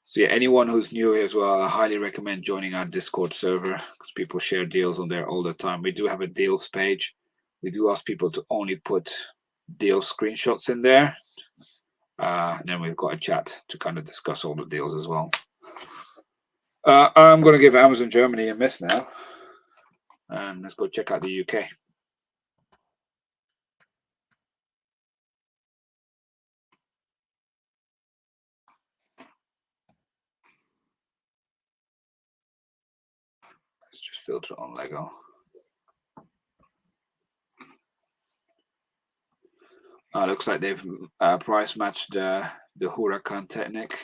So yeah, anyone who's new here as well, I highly recommend joining our Discord server because people share deals on there all the time. We do have a deals page. We do ask people to only put deal screenshots in there. And then we've got a chat to kind of discuss all the deals as well. I'm going to give Amazon Germany a miss now. And let's go check out the UK. Let's just filter on Lego. Looks like they've price matched the Huracan Technic.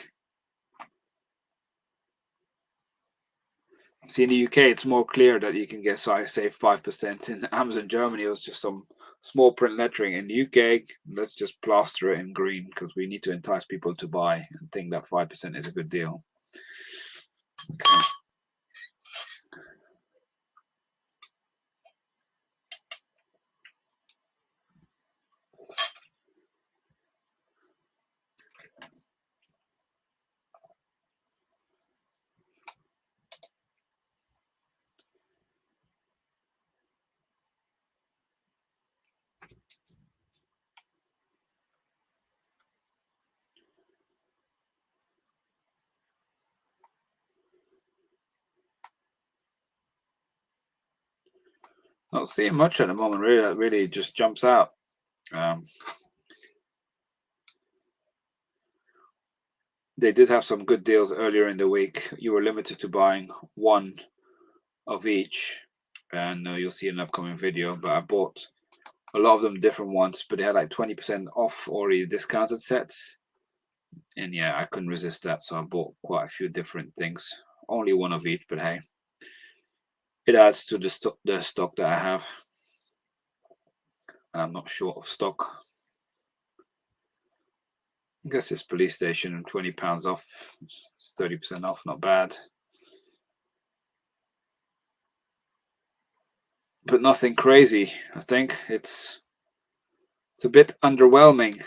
See, in the UK, it's more clear that you can get save 5%. In Amazon Germany, it was just some small print lettering. In the UK, let's just plaster it in green because we need to entice people to buy and think that 5% is a good deal. Okay. Not seeing much at the moment, really. That really just jumps out. They did have some good deals earlier in the week. You were limited to buying 1 of each, and you'll see an upcoming video. But I bought a lot of them different ones, but they had like 20% off already discounted sets And yeah, I couldn't resist that, so I bought quite a few different things. Only one of each, but hey, it adds to the stock that I have, and I'm not short of stock. I guess this police station and £20 off, it's 30% off, not bad. But nothing crazy. I think it's a bit underwhelming.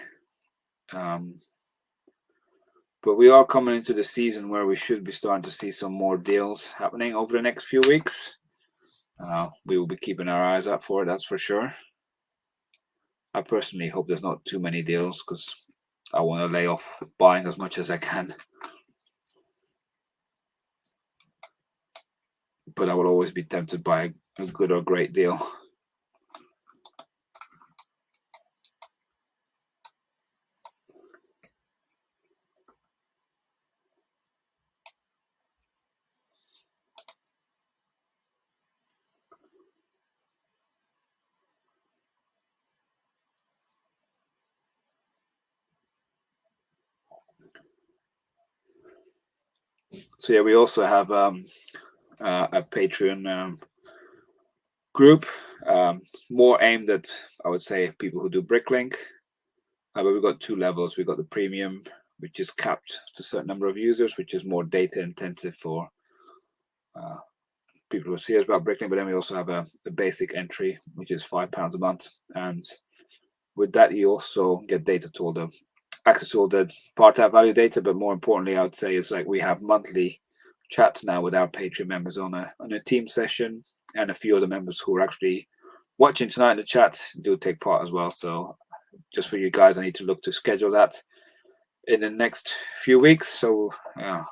But we are coming into the season where we should be starting to see some more deals happening over the next few weeks. We will be keeping our eyes out for it, that's for sure. I personally hope there's not too many deals because I want to lay off buying as much as I can. But I will always be tempted by a good or great deal. So yeah, we also have a Patreon group, more aimed at, I would say, people who do bricklink. But we've got two levels. We've got the premium, which is capped to a certain number of users, which is more data intensive for people who see us about bricklink. But then we also have a basic entry, which is £5 a month, and with that you also get access to all the part-time value data. But more importantly, I would say, is like we have monthly chats now with our Patreon members on a team session, and a few other members who are actually watching tonight in the chat do take part as well. So just for you guys, I need to look to schedule that in the next few weeks. So yeah,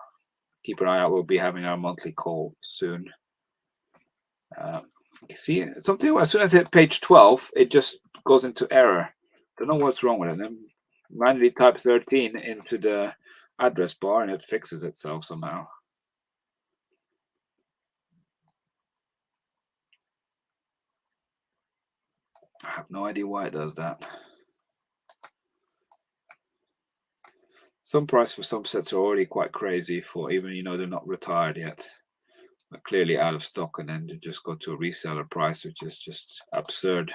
keep an eye out. We'll be having our monthly call soon. You see something, as soon as I hit page 12, it just goes into error. Don't know what's wrong with it. Then manually type 13 into the address bar and it fixes itself somehow. I have no idea why it does that. Some price for some sets are already quite crazy, for even, they're not retired yet, but clearly out of stock, and then you just go to a reseller price, which is just absurd.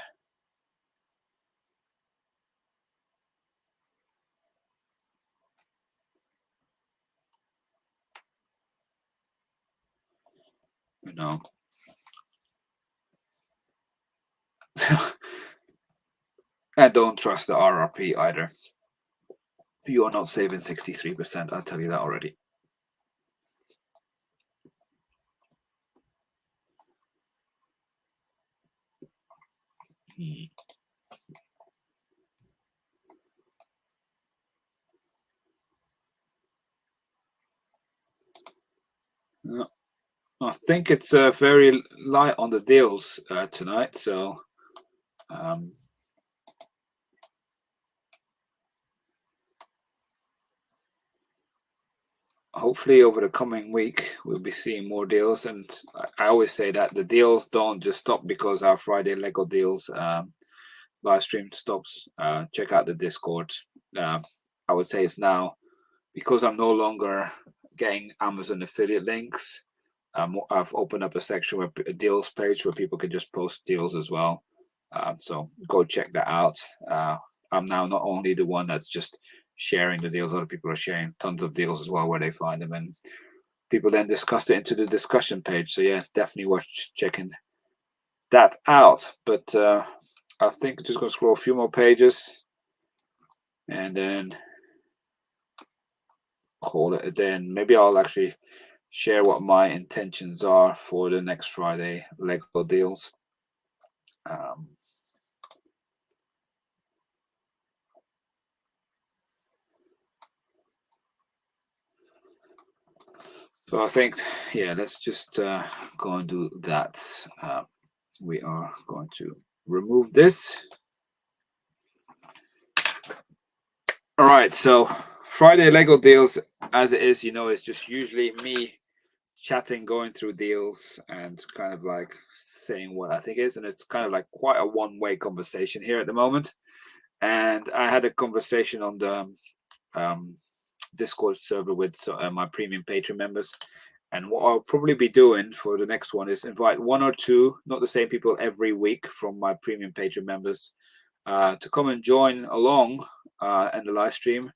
I don't trust the RRP either. You are not saving 63%, I'll tell you that already. I think it's very light on the deals tonight, so hopefully over the coming week we'll be seeing more deals. And I always say that the deals don't just stop because our Friday Lego deals live stream stops. Check out the Discord. I would say it's now, because I'm no longer getting Amazon affiliate links, I've opened up a section where a deals page where people can just post deals as well. So go check that out. I'm now not only the one that's just sharing the deals, other people are sharing tons of deals as well where they find them, and people then discuss it into the discussion page. So yeah, definitely worth checking that out. But I think I'm just going to scroll a few more pages and then call it a day. And maybe I'll actually share what my intentions are for the next Friday Lego deals. So I think, yeah, let's just go and do that. We are going to remove this. All right, so Friday Lego deals, as it is, it's just usually me chatting, going through deals, and kind of like saying what I think is, and it's kind of like quite a one-way conversation here at the moment. And I had a conversation on the Discord server with my premium Patreon members. And what I'll probably be doing for the next one is invite one or two, not the same people every week, from my premium Patreon members to come and join along in the live stream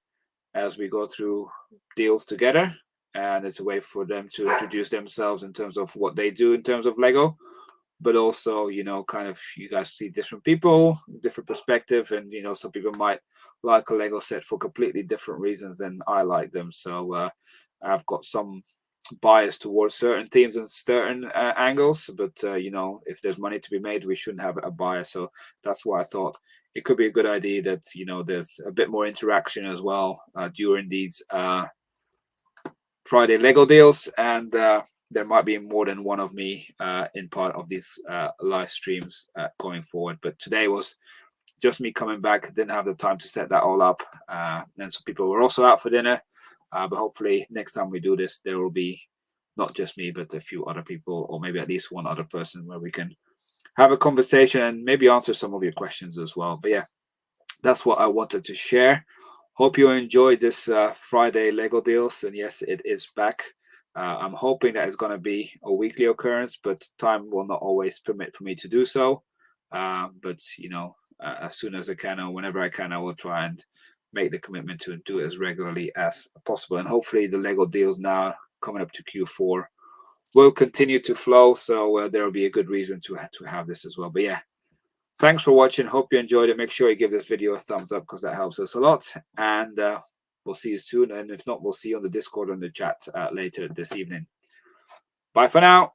as we go through deals together. And it's a way for them to introduce themselves in terms of what they do in terms of Lego, but also, kind of you guys see different people, different perspective, and some people might like a Lego set for completely different reasons than I like them. So I've got some bias towards certain themes and certain angles, but if there's money to be made, we shouldn't have a bias. So that's why I thought it could be a good idea that there's a bit more interaction as well during these Friday Lego deals, and there might be more than one of me in part of these live streams going forward. But today was just me coming back. Didn't have the time to set that all up, and some people were also out for dinner. But hopefully next time we do this, there will be not just me, but a few other people, or maybe at least one other person, where we can have a conversation and maybe answer some of your questions as well. But yeah, that's what I wanted to share. Hope you enjoyed this Friday Lego deals. And yes, it is back. I'm hoping that it's going to be a weekly occurrence, but time will not always permit for me to do so. But, as soon as I can or whenever I can, I will try and make the commitment to do it as regularly as possible. And hopefully the Lego deals now coming up to Q4 will continue to flow. So there will be a good reason to have this as well. But yeah, thanks for watching. Hope you enjoyed it. Make sure you give this video a thumbs up because that helps us a lot. And we'll see you soon. And if not, we'll see you on the Discord or in the chat later this evening. Bye for now.